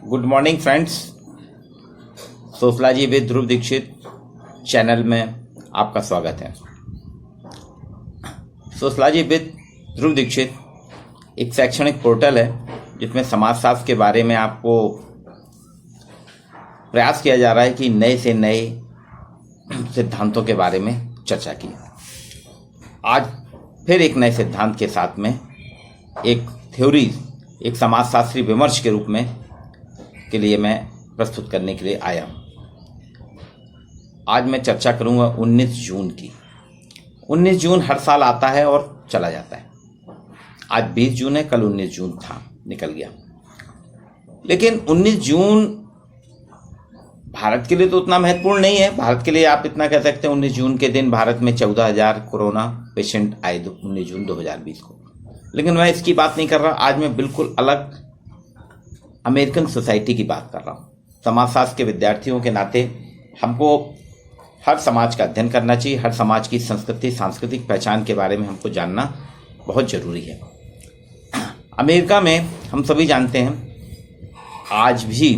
Good morning friends. Sociology with Dhruv Dikshit channel में आपका स्वागत है। सोशलॉजी विद ध्रुव दीक्षित एक शैक्षणिक पोर्टल है जिसमें समाजशास्त्र के बारे में आपको प्रयास किया जा रहा है कि नए से नए सिद्धांतों के बारे में चर्चा की। आज फिर एक नए सिद्धांत के साथ में एक थ्योरी, एक समाजशास्त्री विमर्श के रूप में के लिए मैं प्रस्तुत करने के लिए आया हूँ। आज मैं चर्चा करूँगा 19 जून की। 19 जून हर साल आता है और चला जाता है। आज 20 जून है, कल 19 जून था, निकल गया। लेकिन 19 जून भारत के लिए तो उतना महत्वपूर्ण नहीं है। भारत के लिए आप इतना कह सकते हैं 19 जून के दिन भारत में 14,000 कोरोना पेशेंट आए 19 जून 2020 को। लेकिन मैं इसकी बात नहीं कर रहा। आज मैं बिल्कुल अलग अमेरिकन सोसाइटी की बात कर रहा हूँ। समाजशास्त्र के विद्यार्थियों के नाते हमको हर समाज का अध्ययन करना चाहिए। हर समाज की संस्कृति, सांस्कृतिक पहचान के बारे में हमको जानना बहुत जरूरी है। अमेरिका में हम सभी जानते हैं आज भी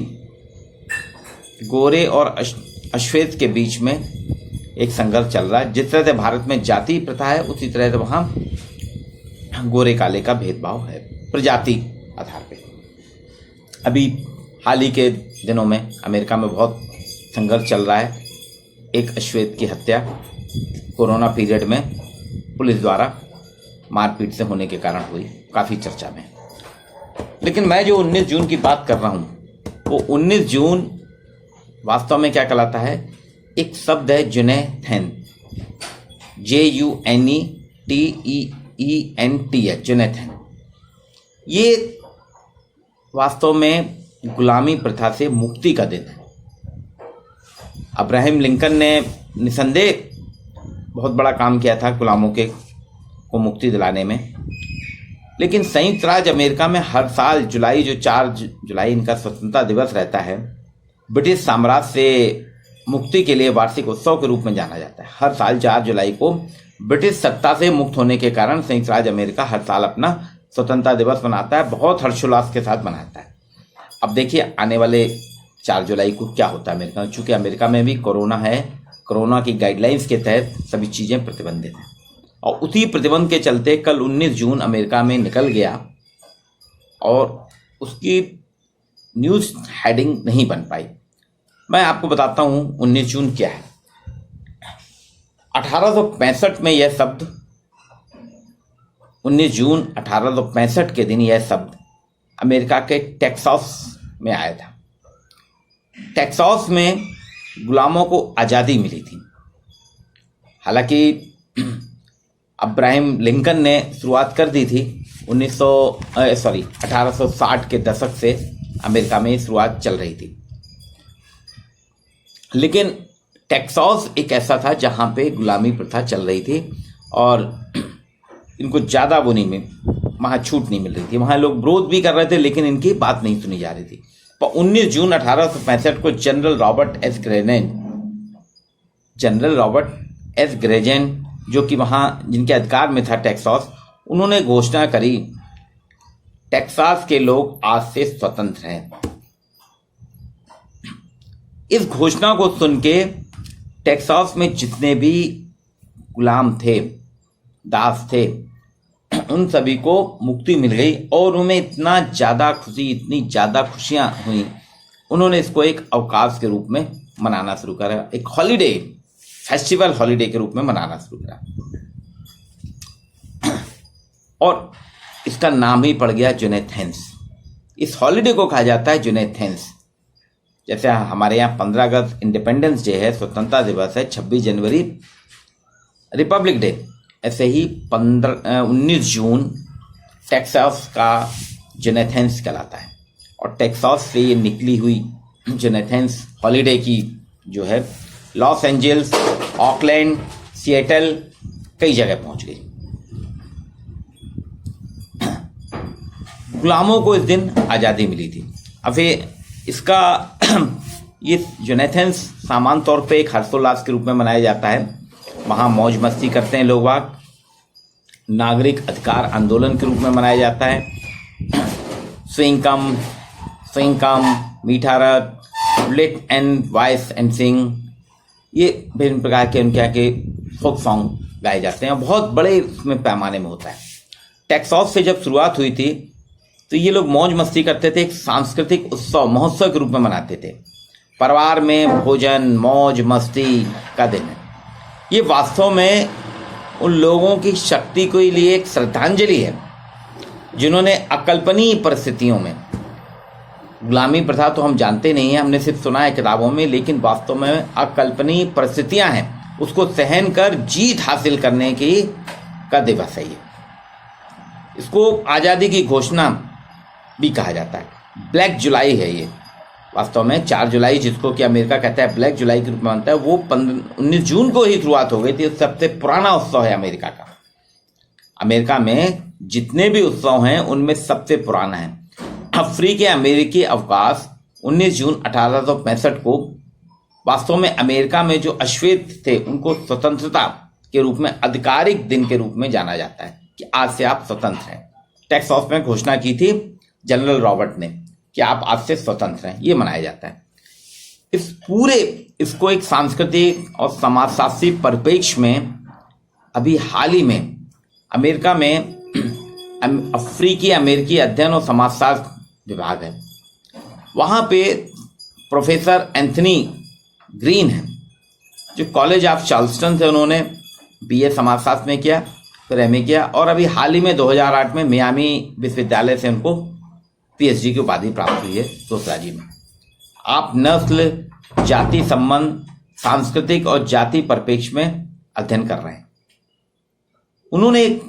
गोरे और अश्वेत के बीच में एक संघर्ष चल रहा है। जिस तरह से भारत में जाति प्रथा है, उसी तरह से वहाँ गोरे काले का भेदभाव है प्रजाति आधार पे। अभी हाल ही के दिनों में अमेरिका में बहुत संघर्ष चल रहा है। एक अश्वेत की हत्या कोरोना पीरियड में पुलिस द्वारा मारपीट से होने के कारण हुई, काफ़ी चर्चा में। लेकिन मैं जो 19 जून की बात कर रहा हूँ वो 19 जून वास्तव में क्या कहलाता है? एक शब्द है जुनेथन, JUNETEEN, जुनेथन। ये वास्तव में गुलामी प्रथा से मुक्ति का दिन है। अब्राहम लिंकन ने निसंदेह बहुत बड़ा काम किया था गुलामों को मुक्ति दिलाने में। लेकिन संयुक्त राज्य अमेरिका में हर साल जुलाई, जो 4 जुलाई इनका स्वतंत्रता दिवस रहता है, ब्रिटिश साम्राज्य से मुक्ति के लिए वार्षिक उत्सव के रूप में जाना जाता है। हर साल 4 जुलाई को ब्रिटिश सत्ता से मुक्त होने के कारण संयुक्त राज्य अमेरिका हर साल अपना स्वतंत्रता दिवस मनाता है, बहुत हर्षोल्लास के साथ मनाता है। अब देखिए आने वाले 4 जुलाई को क्या होता है अमेरिका में। चूंकि अमेरिका में भी कोरोना है, कोरोना की गाइडलाइंस के तहत सभी चीज़ें प्रतिबंधित हैं और उसी प्रतिबंध के चलते कल 19 जून अमेरिका में निकल गया और उसकी न्यूज़ हेडिंग नहीं बन पाई। मैं आपको बताता हूँ 19 जून क्या है। 1865 में यह शब्द, 19 जून 1865 के दिन यह शब्द अमेरिका के टेक्सास में आया था। टेक्सास में गुलामों को आज़ादी मिली थी। हालांकि अब्राहम लिंकन ने शुरुआत कर दी थी 1860 के दशक से अमेरिका में शुरुआत चल रही थी। लेकिन टेक्सास एक ऐसा था जहाँ पे गुलामी प्रथा चल रही थी और इनको ज़्यादा वहाँ छूट नहीं मिल रही थी। वहाँ लोग विरोध भी कर रहे थे लेकिन इनकी बात नहीं सुनी जा रही थी। तो 19 जून 1865 को जनरल रॉबर्ट एस ग्रेजेन, जो कि वहाँ जिनके अधिकार में था टेक्सास, उन्होंने घोषणा करी टेक्सास के लोग आज से स्वतंत्र हैं। इस घोषणा को सुन के टेक्सास में जितने भी गुलाम थे, दास थे, उन सभी को मुक्ति मिल गई और उन्हें इतना ज़्यादा खुशी, इतनी ज़्यादा खुशियाँ हुई, उन्होंने इसको एक अवकाश के रूप में मनाना शुरू करा, एक हॉलीडे, फेस्टिवल हॉलीडे के रूप में मनाना शुरू करा और इसका नाम ही पड़ गया जुनेथेंस। इस हॉलीडे को कहा जाता है जुनेथेंस। जैसे हमारे यहाँ 15 अगस्त इंडिपेंडेंस डे है, स्वतंत्रता दिवस है, 26 जनवरी रिपब्लिक डे, ऐसे ही 19 जून टेक्सास का जुनेथेंस कहलाता है। और टेक्सास से ये निकली हुई जुनेथेंस हॉलीडे की जो है लॉस एंजल्स, ऑकलैंड, सिएटल, कई जगह पहुंच गई। गुलामों को इस दिन आज़ादी मिली थी। अब इसका ये जुनेथेंस सामान्य तौर पे एक हर्षोल्लास के रूप में मनाया जाता है। वहाँ मौज मस्ती करते हैं लोग बाग। नागरिक अधिकार आंदोलन के रूप में मनाया जाता है। स्विंग कम स्विंग कम, मीठा रथ, lit and voice and sing, ये विभिन्न प्रकार के उनके यहाँ के फोक सॉन्ग गाए जाते हैं। बहुत बड़े इसमें पैमाने में होता है। टेक्सास से जब शुरुआत हुई थी तो ये लोग मौज मस्ती करते थे, एक सांस्कृतिक उत्सव महोत्सव के रूप में मनाते थे। परिवार में भोजन, मौज मस्ती का दिन है। ये वास्तव में उन लोगों की शक्ति के लिए एक श्रद्धांजलि है जिन्होंने अकल्पनीय परिस्थितियों में, गुलामी प्रथा तो हम जानते नहीं हैं, हमने सिर्फ सुना है किताबों में, लेकिन वास्तव में अकल्पनीय परिस्थितियां हैं, उसको सहन कर जीत हासिल करने की का दिवस है ये। इसको आज़ादी की घोषणा भी कहा जाता है। ब्लैक जुलाई है ये। वास्तव में 4 जुलाई, जिसको कि अमेरिका कहता है ब्लैक जुलाई के रूप में मानता है, वो 19 जून को ही शुरुआत हो गई थी। सबसे पुराना उत्सव है अमेरिका का। अमेरिका में जितने भी उत्सव हैं उनमें सबसे पुराना है। अफ्रीकी अमेरिकी अवकाश 19 जून 1865 को वास्तव में अमेरिका में जो अश्वेत थे उनको स्वतंत्रता के रूप में, आधिकारिक दिन के रूप में जाना जाता है कि आज से आप स्वतंत्र हैं। टेक्सास में घोषणा की थी जनरल रॉबर्ट ने कि आप आज से स्वतंत्र हैं, ये मनाया जाता है। इस पूरे इसको एक सांस्कृतिक और समाजशास्त्री परिप्रेक्ष्य में अभी हाल ही में अमेरिका में अफ्रीकी अमेरिकी अध्ययन और समाजशास्त्र विभाग है, वहाँ पे प्रोफेसर एंथनी ग्रीन है जो कॉलेज ऑफ चार्ल्सटन से उन्होंने बीए समाजशास्त्र में किया, फिर एमए किया, और अभी हाल ही में 2008 में मियामी विश्वविद्यालय से उनको पीएचडी की उपाधि प्राप्त हुई है सोशियोलॉजी में। आप नस्ल, जाति संबंध, सांस्कृतिक और जाति परिप्रेक्ष्य में अध्ययन कर रहे हैं। उन्होंने एक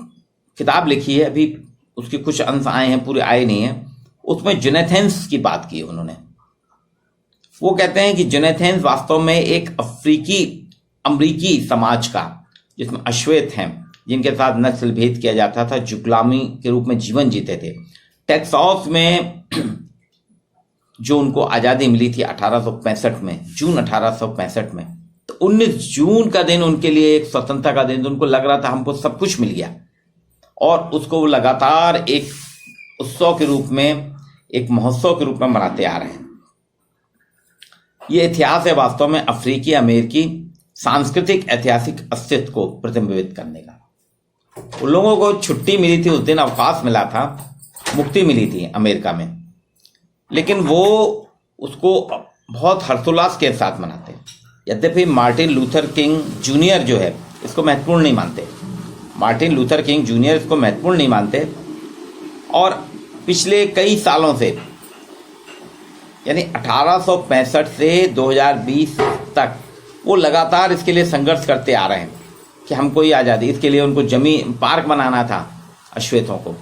किताब लिखी है, अभी उसके कुछ अंश आए हैं, पूरे आए नहीं हैं। उसमें जोनाथन की बात की है उन्होंने। वो कहते हैं कि जोनाथन वास्तव में एक अफ्रीकी अमरीकी समाज का, जिसमें अश्वेत हैं, जिनके साथ नस्ल भेद किया जाता था, जो गुलामी के रूप में जीवन जीते थे। टेक्सास में जो उनको आज़ादी मिली थी 1865 में, जून 1865 में, तो 19 जून का दिन उनके लिए एक स्वतंत्रता का दिन। तो उनको लग रहा था हमको सब कुछ मिल गया, और उसको वो लगातार एक उत्सव के रूप में, एक महोत्सव के रूप में मनाते आ रहे हैं। ये इतिहास है वास्तव में अफ्रीकी अमेरिकी सांस्कृतिक ऐतिहासिक अस्तित्व को प्रतिबिंबित करने का। उन लोगों को छुट्टी मिली थी उस दिन, अवकाश मिला था, मुक्ति मिली थी अमेरिका में, लेकिन वो उसको बहुत हर्षोल्लास के साथ मनाते हैं। यद्यपि मार्टिन लूथर किंग जूनियर जो है इसको महत्वपूर्ण नहीं मानते, मार्टिन लूथर किंग जूनियर इसको महत्वपूर्ण नहीं मानते, और पिछले कई सालों से, यानी 1865 से 2020 तक वो लगातार इसके लिए संघर्ष करते आ रहे हैं कि हमको ये आज़ादी। इसके लिए उनको जमीन, पार्क बनाना था अश्वेतों को,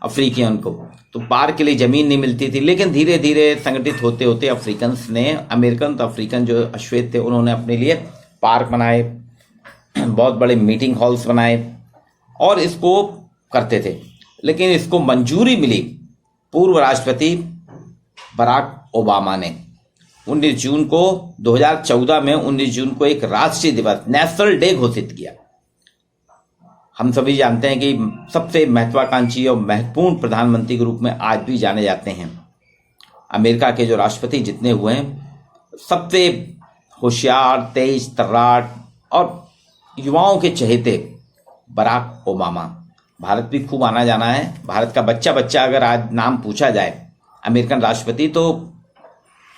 अफ्रीकियन को, तो पार्क के लिए ज़मीन नहीं मिलती थी। लेकिन धीरे धीरे संगठित होते होते अफ्रीकन्स ने, अमेरिकन तो अफ्रीकन जो अश्वेत थे, उन्होंने अपने लिए पार्क बनाए, बहुत बड़े मीटिंग हॉल्स बनाए, और इसको करते थे। लेकिन इसको मंजूरी मिली पूर्व राष्ट्रपति बराक ओबामा ने 19 जून को 2014 में 19 जून को एक राष्ट्रीय दिवस, नेशनल डे घोषित किया। हम सभी जानते हैं कि सबसे महत्वाकांक्षी और महत्वपूर्ण प्रधानमंत्री के रूप में आज भी जाने जाते हैं अमेरिका के जो राष्ट्रपति जितने हुए हैं, सबसे होशियार, तेज तर्राट और युवाओं के चहेते बराक ओबामा। भारत भी खूब आना जाना है। भारत का बच्चा बच्चा अगर आज नाम पूछा जाए अमेरिकन राष्ट्रपति, तो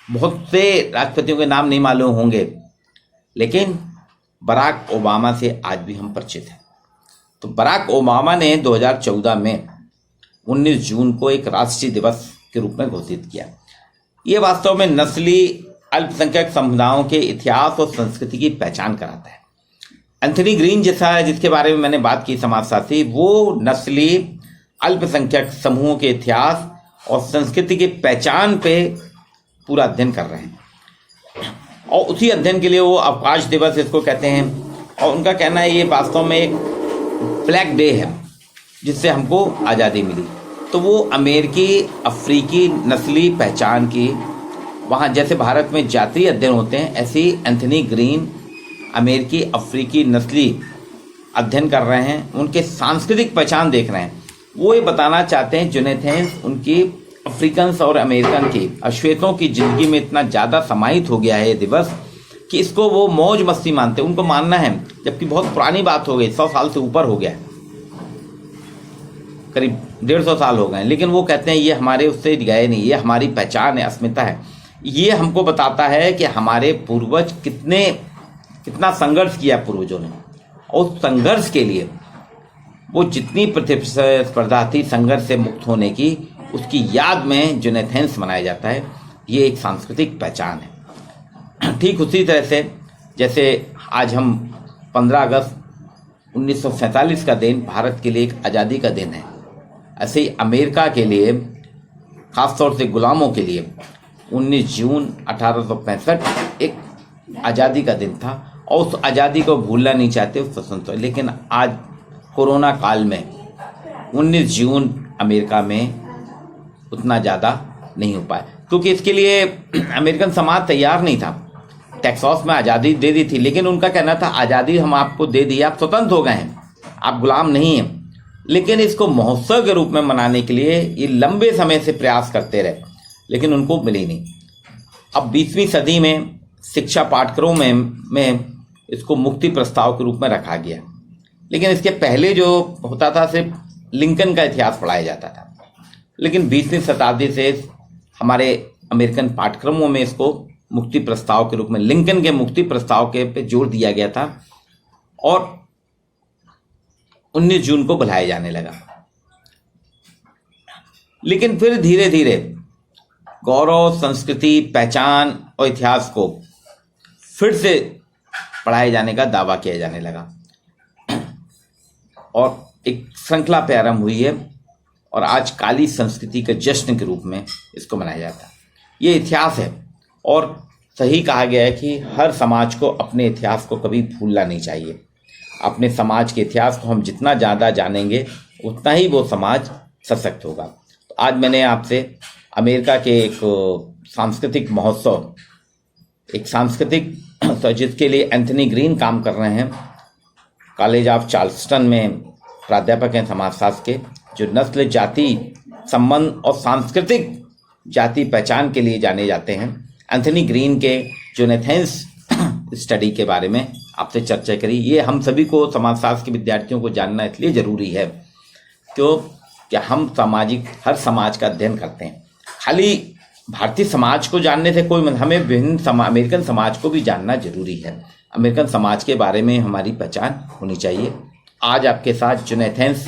बहुत से राष्ट्रपतियों के नाम नहीं मालूम होंगे, लेकिन बराक ओबामा से आज भी हम परिचित हैं। तो बराक ओबामा ने 2014 में 19 जून को एक राष्ट्रीय दिवस के रूप में घोषित किया। ये वास्तव में नस्ली अल्पसंख्यक समुदायों के इतिहास और संस्कृति की पहचान कराता है। एंथनी ग्रीन जैसा है, जिसके बारे में मैंने बात की, समाजशास्त्री, वो नस्ली अल्पसंख्यक समूहों के इतिहास और संस्कृति की पहचान पे पूरा अध्ययन कर रहे हैं, और उसी अध्ययन के लिए वो अवकाश दिवस इसको कहते हैं। और उनका कहना है ये वास्तव में एक ब्लैक डे है जिससे हमको आज़ादी मिली। तो वो अमेरिकी अफ्रीकी नस्ली पहचान की, वहाँ जैसे भारत में जातीय अध्ययन होते हैं, ऐसे ही एंथनी ग्रीन अमेरिकी अफ्रीकी नस्ली अध्ययन कर रहे हैं, उनके सांस्कृतिक पहचान देख रहे हैं। वो ये बताना चाहते हैं जोनाथन उनकी अफ्रीकन और अमेरिकन की अश्वेतों की जिंदगी में इतना ज़्यादा समाहित हो गया है ये दिवस कि इसको वो मौज मस्ती मानते हैं, उनको मानना है, जबकि बहुत पुरानी बात हो गई, 100 साल से ऊपर हो गया, करीब 150 साल हो गए, लेकिन वो कहते हैं ये हमारे उससे गए नहीं, ये हमारी पहचान है, अस्मिता है। ये हमको बताता है कि हमारे पूर्वज कितना संघर्ष किया पूर्वजों ने, और उस संघर्ष के लिए वो जितनी प्रतिस्पर्धा थी संघर्ष से मुक्त होने की, उसकी याद में जुनेथेंस मनाया जाता है। ये एक सांस्कृतिक पहचान है। ठीक उसी तरह से जैसे आज हम 15 अगस्त 1947 का दिन भारत के लिए एक आज़ादी का दिन है, ऐसे ही अमेरिका के लिए, ख़ासतौर से गुलामों के लिए 19 जून 1865 एक आज़ादी का दिन था, और उस आज़ादी को भूलना नहीं चाहते, उस स्वतंत्रता। लेकिन आज कोरोना काल में 19 जून अमेरिका में उतना ज़्यादा नहीं हो पाया, क्योंकि इसके लिए अमेरिकन समाज तैयार नहीं था। टेक्सास में आज़ादी दे दी थी, लेकिन उनका कहना था आज़ादी हम आपको दे दी, आप स्वतंत्र हो गए हैं, आप गुलाम नहीं हैं। लेकिन इसको महोत्सव के रूप में मनाने के लिए ये लंबे समय से प्रयास करते रहे, लेकिन उनको मिली नहीं। अब 20वीं सदी में शिक्षा पाठ्यक्रमों में इसको मुक्ति प्रस्ताव के रूप में रखा गया, लेकिन इसके पहले जो होता था सिर्फ लिंकन का इतिहास पढ़ाया जाता था। लेकिन 20वीं शताब्दी से हमारे अमेरिकन पाठ्यक्रमों में इसको मुक्ति प्रस्ताव के रूप में, लिंकन के मुक्ति प्रस्ताव के पे जोर दिया गया था, और 19 जून को बुलाया जाने लगा। लेकिन फिर धीरे धीरे गौरव, संस्कृति, पहचान और इतिहास को फिर से पढ़ाए जाने का दावा किया जाने लगा, और एक श्रृंखला प्रारंभ हुई है, और आज काली संस्कृति के जश्न के रूप में इसको मनाया जाता है। ये इतिहास है, और सही कहा गया है कि हर समाज को अपने इतिहास को कभी भूलना नहीं चाहिए। अपने समाज के इतिहास को हम जितना ज़्यादा जानेंगे उतना ही वो समाज सशक्त होगा। तो आज मैंने आपसे अमेरिका के एक सांस्कृतिक महोत्सव, एक सांस्कृतिक जिसके लिए एंथनी ग्रीन काम कर रहे हैं, कॉलेज ऑफ चार्ल्सटन में प्राध्यापक हैं समाजशास्त्र के, जो नस्ल, जाति संबंध और सांस्कृतिक जाति पहचान के लिए जाने जाते हैं। एंथनी ग्रीन के जुनेथेंस स्टडी के बारे में आपसे चर्चा करी। ये हम सभी को, समाजशास्त्र के विद्यार्थियों को जानना इसलिए ज़रूरी है क्योंकि हम हर समाज का अध्ययन करते हैं। खाली भारतीय समाज को जानने से कोई हमें विभिन्न अमेरिकन समाज को भी जानना जरूरी है। अमेरिकन समाज के बारे में हमारी पहचान होनी चाहिए। आज आपके साथ जुनेथेंस,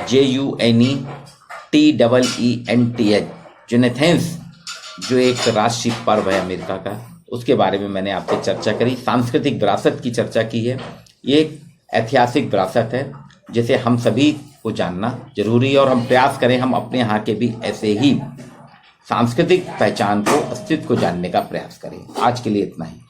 JUNETEENTH, जुनेथेंस जो एक राष्ट्रीय पर्व है अमेरिका का, उसके बारे में मैंने आपसे चर्चा करी। सांस्कृतिक विरासत की चर्चा की है। ये एक ऐतिहासिक विरासत है जिसे हम सभी को जानना जरूरी है, और हम प्रयास करें हम अपने यहाँ के भी ऐसे ही सांस्कृतिक पहचान को, अस्तित्व को जानने का प्रयास करें। आज के लिए इतना ही।